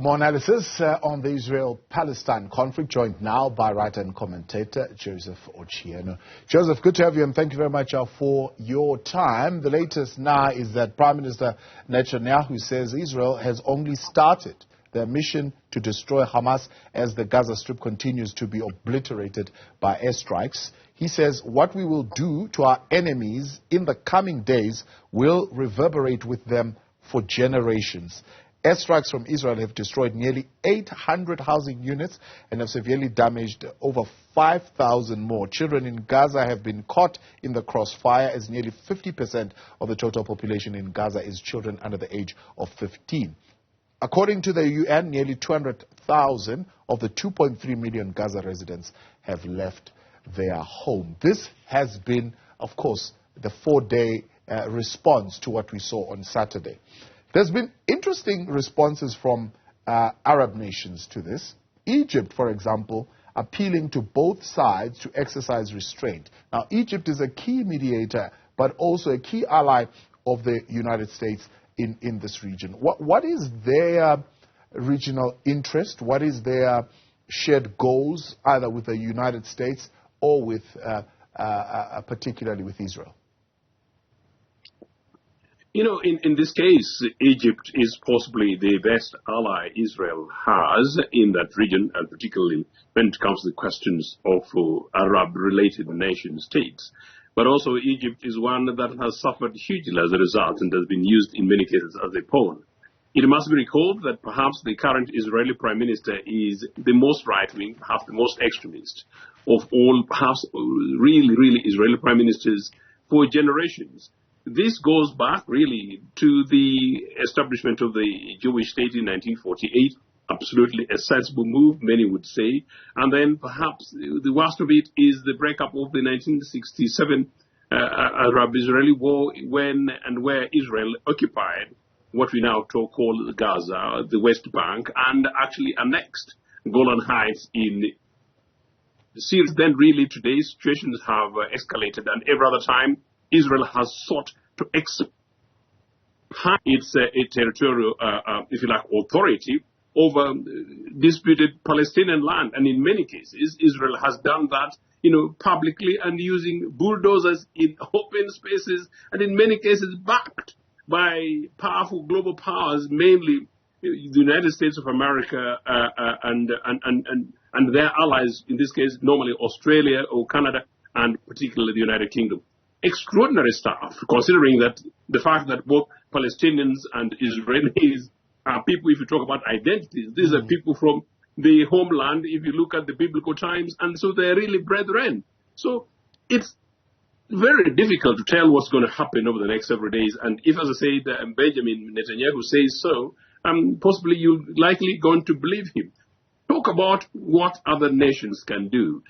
For more analysis on the Israel-Palestine conflict, joined now by writer and commentator Joseph Ochieno. Joseph, good to have you, and thank you very much for your time. The latest now is that Prime Minister Netanyahu says Israel has only started their mission to destroy Hamas as the Gaza Strip continues to be obliterated by airstrikes. He says what we will do to our enemies in the coming days will reverberate with them for generations. Airstrikes from Israel have destroyed nearly 800 housing units and have severely damaged over 5,000 more. Children in Gaza have been caught in the crossfire, as nearly 50% of the total population in Gaza is children under the age of 15. According to the UN, nearly 200,000 of the 2.3 million Gaza residents have left their home. This has been, of course, the four-day response to what we saw on Saturday. There's been interesting responses from Arab nations to this. Egypt, for example, appealing to both sides to exercise restraint. Now, Egypt is a key mediator, but also a key ally of the United States in this region. What is their regional interest? What is their shared goals, either with the United States or with, particularly with Israel? You know, in this case, Egypt is possibly the best ally Israel has in that region, and particularly when it comes to the questions of Arab-related nation states. But also Egypt is one that has suffered hugely as a result and has been used in many cases as a pawn. It must be recalled that perhaps the current Israeli Prime Minister is the most right-wing, perhaps the most extremist of all, perhaps really Israeli Prime Ministers for generations. This goes back really to the establishment of the Jewish state in 1948, absolutely a sensible move, many would say. And then perhaps the worst of it is the breakup of the 1967 Arab-Israeli war, when and where Israel occupied what we now call Gaza, the West Bank, and actually annexed Golan Heights in Syria. Then really today's situations have escalated, and every other time Israel has sought to expand its territorial, if you like, authority over disputed Palestinian land. And in many cases, Israel has done that, publicly and using bulldozers in open spaces, and in many cases backed by powerful global powers, mainly the United States of America and their allies, in this case, normally Australia or Canada, and particularly the United Kingdom. Extraordinary stuff, considering that the fact that both Palestinians and Israelis are people, if you talk about identities, these are people from the homeland, if you look at the biblical times, and so they're really brethren. So it's very difficult to tell what's going to happen over the next several days. And if, as I said, Benjamin Netanyahu says so, possibly you're likely going to believe him. Talk about what other nations can do.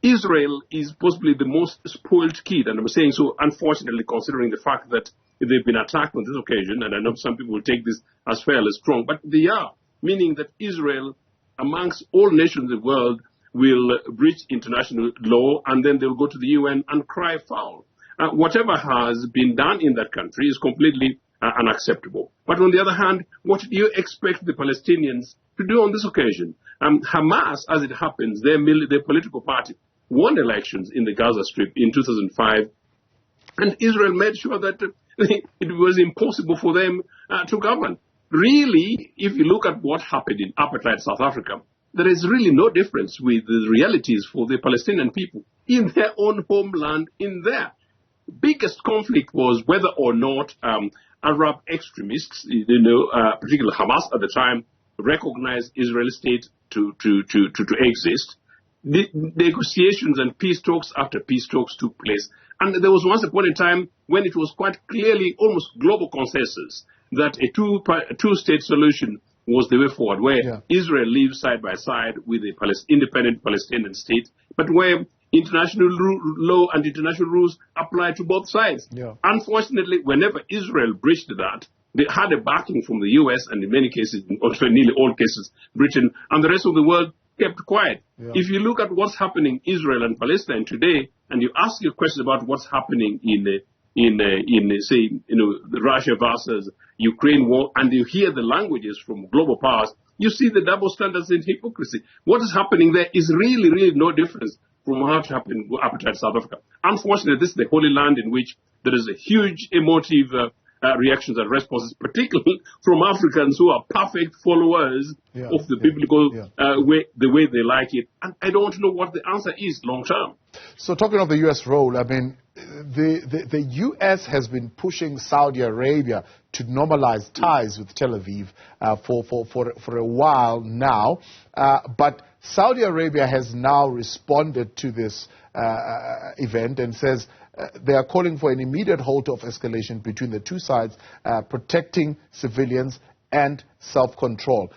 Israel is possibly the most spoiled kid, and I'm saying so, unfortunately, considering the fact that they've been attacked on this occasion, and I know some people will take this as fairly strong, but they are, meaning that Israel, amongst all nations in the world, will breach international law, and then they'll go to the UN and cry foul. Whatever has been done in that country is completely unacceptable. But on the other hand, what do you expect the Palestinians to do on this occasion? Hamas, as it happens, their political party, won elections in the Gaza Strip in 2005, and Israel made sure that it was impossible for them to govern. Really, if you look at what happened in apartheid South Africa, there is really no difference with the realities for the Palestinian people in their own homeland. In their biggest conflict was whether or not Arab extremists, particularly Hamas at the time, recognized Israeli state to exist. The negotiations and peace talks after peace talks took place. And there was once upon a time when it was quite clearly almost global consensus that a two-state solution was the way forward, where Israel lives side by side with a independent Palestinian state, but where international law and international rules apply to both sides. Unfortunately, whenever Israel breached that, they had a backing from the US, and in many cases, also in nearly all cases, Britain, and the rest of the world kept quiet. If you look at what's happening in Israel and Palestine today, and you ask your question about what's happening in say, the Russia versus Ukraine war, and you hear the languages from global powers, you see the double standards and hypocrisy. What is happening there is really, really no difference from what happened in South Africa. Unfortunately, this is the holy land in which there is a huge emotive reactions and responses, particularly from Africans who are perfect followers of the biblical way, the way they like it. And I don't know what the answer is long term. So talking of the U.S. role, I mean, the U.S. has been pushing Saudi Arabia to normalize ties with Tel Aviv for a while now. But Saudi Arabia has now responded to this event and says they are calling for an immediate halt of escalation between the two sides, protecting civilians and self-control.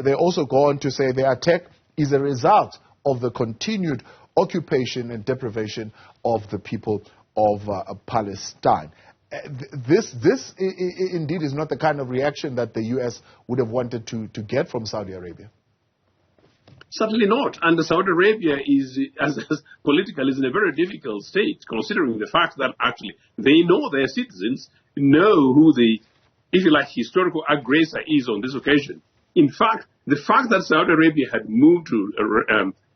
They also go on to say the attack is a result of the continued occupation and deprivation of the people of Palestine. This indeed is not the kind of reaction that the U.S. would have wanted to get from Saudi Arabia. Certainly not. And Saudi Arabia is, as political, is in a very difficult state, considering the fact that actually they know their citizens know who the, if you like, historical aggressor is on this occasion. In fact, the fact that Saudi Arabia had moved to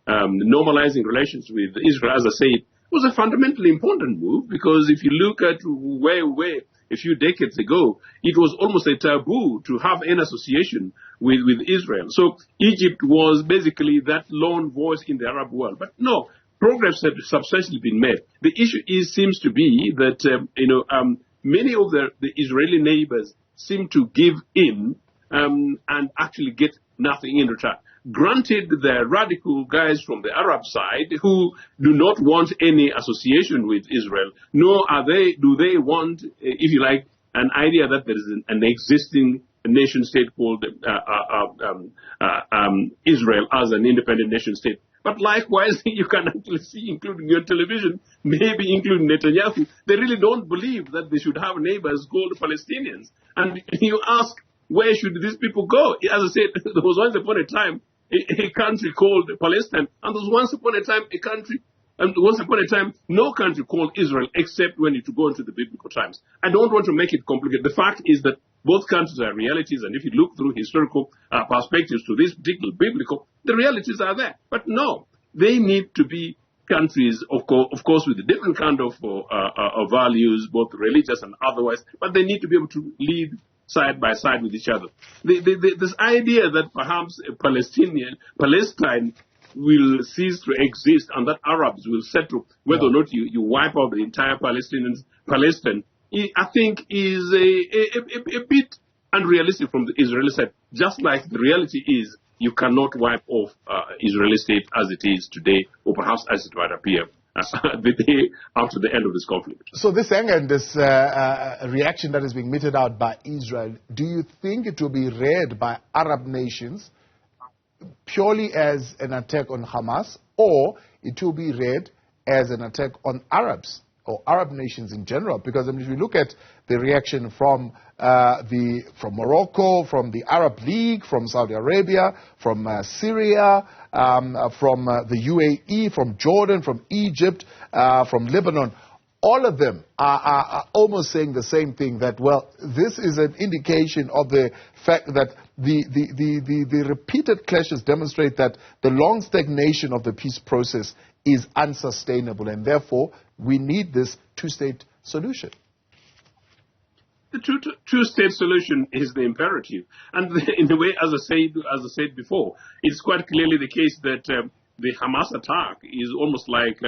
normalizing relations with Israel, as I said, was a fundamentally important move, because if you look at where we were a few decades ago, it was almost a taboo to have an association with Israel. So Egypt was basically that lone voice in the Arab world. But no, progress had substantially been made. The issue seems to be that many of the Israeli neighbors seem to give in and actually get nothing in return. Granted, the radical guys from the Arab side who do not want any association with Israel, nor do they want, if you like, an idea that there is an existing nation state called Israel as an independent nation state. But likewise, you can actually see, including your television, maybe including Netanyahu, they really don't believe that they should have neighbors called Palestinians. And you ask, where should these people go? As I said, there was once upon a time a country called Palestine, and there was once upon a time no country called Israel, except when you go into the biblical times. I don't want to make it complicated. The fact is that both countries are realities, and if you look through historical perspectives to this particular biblical, the realities are there. But no, they need to be countries, of course, with a different kind of values, both religious and otherwise, but they need to be able to lead side by side with each other. This idea that perhaps Palestine will cease to exist and that Arabs will settle whether or not you wipe out the entire Palestine, I think is a bit unrealistic from the Israeli side. Just like the reality is, you cannot wipe off Israeli state as it is today, or perhaps as it might appear the day after the end of this conflict. So this anger and this reaction that is being meted out by Israel, do you think it will be read by Arab nations purely as an attack on Hamas, or it will be read as an attack on Arabs or Arab nations in general? Because if you look at the reaction from Morocco, from the Arab League, from Saudi Arabia, from Syria, from the UAE, from Jordan, from Egypt, from Lebanon, all of them are almost saying the same thing, that, well, this is an indication of the fact that the repeated clashes demonstrate that the long stagnation of the peace process is unsustainable, and therefore we need this two-state solution. The two-state solution is the imperative, and in a way, as I said before, it's quite clearly the case that the Hamas attack is almost like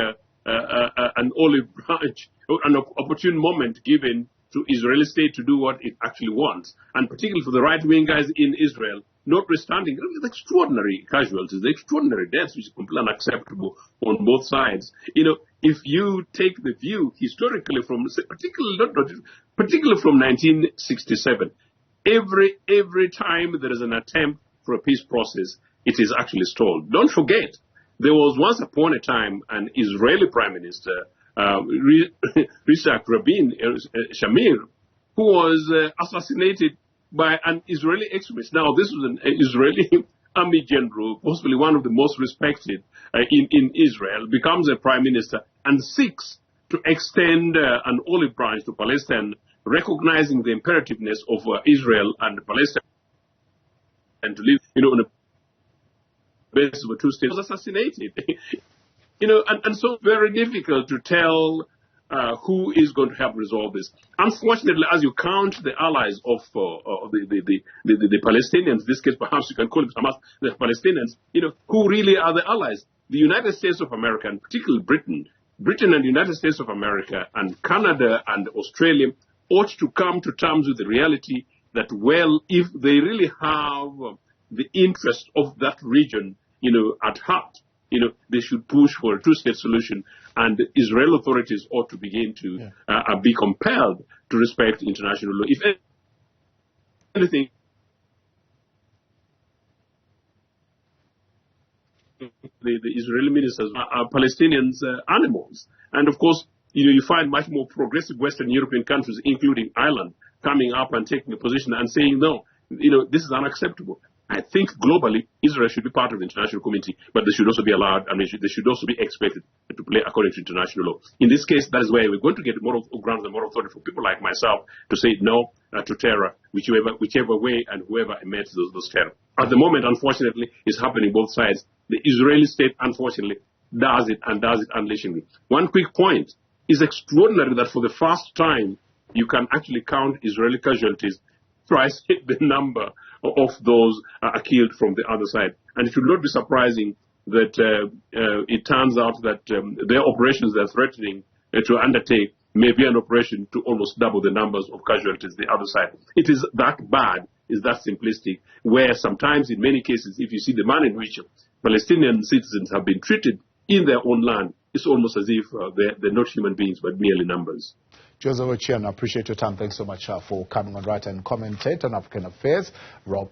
an olive branch, an opportune moment given to Israeli state to do what it actually wants, and particularly for the right-wing guys in Israel, notwithstanding the extraordinary casualties, the extraordinary deaths, which is completely unacceptable on both sides. If you take the view historically from, particularly from 1967, every time there is an attempt for a peace process, it is actually stalled. Don't forget, there was once upon a time an Israeli Prime Minister, Yitzhak Rabin Shamir, who was assassinated by an Israeli extremist. Now, this was an Israeli army general, possibly one of the most respected in Israel, becomes a prime minister and seeks to extend an olive branch to Palestine, recognizing the imperativeness of Israel and Palestine and to live, on a basis of a two-state, was assassinated. And so very difficult to tell who is going to help resolve this. Unfortunately, as you count the allies of the Palestinians, in this case perhaps you can call it Hamas, the Palestinians, who really are the allies? The United States of America, and particularly Britain and the United States of America and Canada and Australia ought to come to terms with the reality that, well, if they really have the interest of that region, at heart, they should push for a two-state solution, and the Israeli authorities ought to begin to be compelled to respect international law. If anything, the Israeli ministers are Palestinians animals. And of course, you find much more progressive Western European countries, including Ireland, coming up and taking a position and saying, no, this is unacceptable. I think globally, Israel should be part of the international community, but they should also be allowed, they should also be expected to play according to international law. In this case, that is where we're going to get moral grounds and moral authority for people like myself to say no to terror, whichever way and whoever emits those terror. At the moment, unfortunately, it's happening both sides. The Israeli state, unfortunately, does it unleashingly. One quick point. It's extraordinary that for the first time, you can actually count Israeli casualties, twice hit the number of those killed from the other side. And it should not be surprising that it turns out that their operations they're threatening to undertake may be an operation to almost double the numbers of casualties the other side. It is that bad, is that simplistic, where sometimes in many cases, if you see the manner in which Palestinian citizens have been treated in their own land, it's almost as if they're not human beings, but merely numbers. Joseph Ochieno, I appreciate your time. Thanks so much for coming on Writer and Commentator on African Affairs.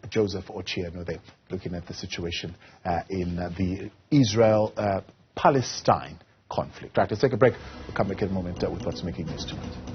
Joseph Ochieno there, looking at the situation in the Israel-Palestine conflict. Right, let's take a break. We'll come back in a moment with what's making news tonight.